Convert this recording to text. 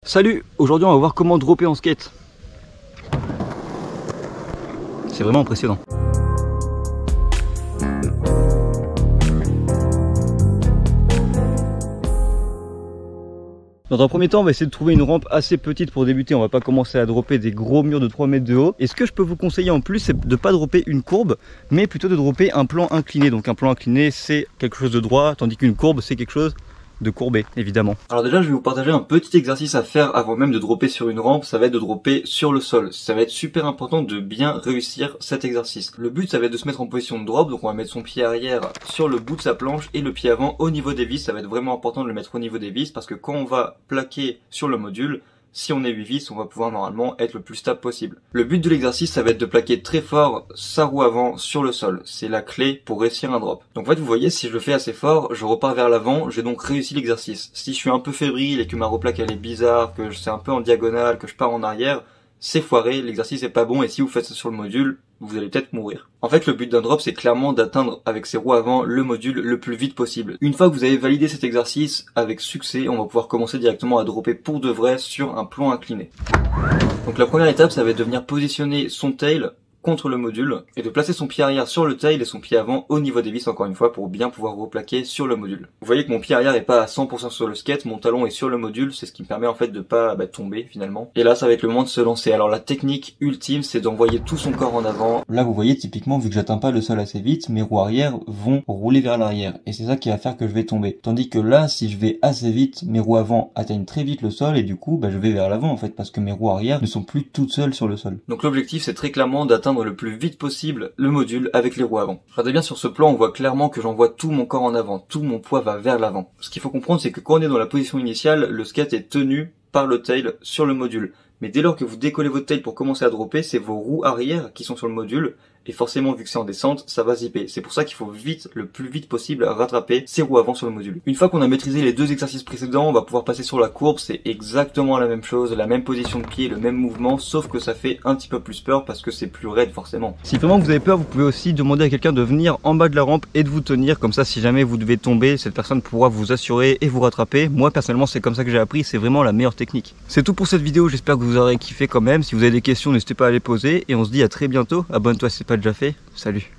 Salut, aujourd'hui on va voir comment dropper en skate. C'est vraiment impressionnant. Dans un premier temps, on va essayer de trouver une rampe assez petite pour débuter. On va pas commencer à dropper des gros murs de 3 mètres de haut. Et ce que je peux vous conseiller en plus, c'est de ne pas dropper une courbe, mais plutôt de dropper un plan incliné. Donc un plan incliné, c'est quelque chose de droit, tandis qu'une courbe, c'est quelque chose de courbé, évidemment. Alors déjà, je vais vous partager un petit exercice à faire avant même de dropper sur une rampe. Ça va être de dropper sur le sol. Ça va être super important de bien réussir cet exercice. Le but, ça va être de se mettre en position de drop. Donc on va mettre son pied arrière sur le bout de sa planche et le pied avant au niveau des vis. Ça va être vraiment important de le mettre au niveau des vis parce que quand on va plaquer sur le module, si on est 8 vis, on va pouvoir normalement être le plus stable possible. Le but de l'exercice, ça va être de plaquer très fort sa roue avant sur le sol. C'est la clé pour réussir un drop. Donc en fait, vous voyez, si je le fais assez fort, je repars vers l'avant, j'ai donc réussi l'exercice. Si je suis un peu fébrile et que ma replaque elle est bizarre, que c'est un peu en diagonale, que je pars en arrière, c'est foiré, l'exercice est pas bon et si vous faites ça sur le module, vous allez peut-être mourir. En fait, le but d'un drop, c'est clairement d'atteindre avec ses roues avant le module le plus vite possible. Une fois que vous avez validé cet exercice avec succès, on va pouvoir commencer directement à dropper pour de vrai sur un plan incliné. Donc la première étape, ça va être de venir positionner son tail contre le module et de placer son pied arrière sur le tail et son pied avant au niveau des vis encore une fois pour bien pouvoir replaquer sur le module. Vous voyez que mon pied arrière est pas à 100% sur le skate, mon talon est sur le module, c'est ce qui me permet en fait de pas tomber finalement. Et là ça va être le moment de se lancer. Alors la technique ultime c'est d'envoyer tout son corps en avant. Là vous voyez typiquement vu que j'atteins pas le sol assez vite, mes roues arrière vont rouler vers l'arrière et c'est ça qui va faire que je vais tomber. Tandis que là si je vais assez vite, mes roues avant atteignent très vite le sol et du coup je vais vers l'avant en fait parce que mes roues arrière ne sont plus toutes seules sur le sol. Donc l'objectif c'est très clairement d'atteindre le plus vite possible le module avec les roues avant. Regardez bien sur ce plan, on voit clairement que j'envoie tout mon corps en avant, tout mon poids va vers l'avant. Ce qu'il faut comprendre, c'est que quand on est dans la position initiale, le skate est tenu par le tail sur le module. Mais dès lors que vous décollez votre tail pour commencer à dropper, c'est vos roues arrière qui sont sur le module. Et forcément, vu que c'est en descente, ça va zipper. C'est pour ça qu'il faut vite, le plus vite possible, rattraper ses roues avant sur le module. Une fois qu'on a maîtrisé les deux exercices précédents, on va pouvoir passer sur la courbe. C'est exactement la même chose, la même position de pied, le même mouvement, sauf que ça fait un petit peu plus peur parce que c'est plus raide forcément. Si vraiment vous avez peur, vous pouvez aussi demander à quelqu'un de venir en bas de la rampe et de vous tenir. Comme ça, si jamais vous devez tomber, cette personne pourra vous assurer et vous rattraper. Moi, personnellement, c'est comme ça que j'ai appris. C'est vraiment la meilleure technique. C'est tout pour cette vidéo. J'espère que vous aurez kiffé quand même. Si vous avez des questions, n'hésitez pas à les poser. Et on se dit à très bientôt. Abonne-toi si c'est pas déjà fait. Salut.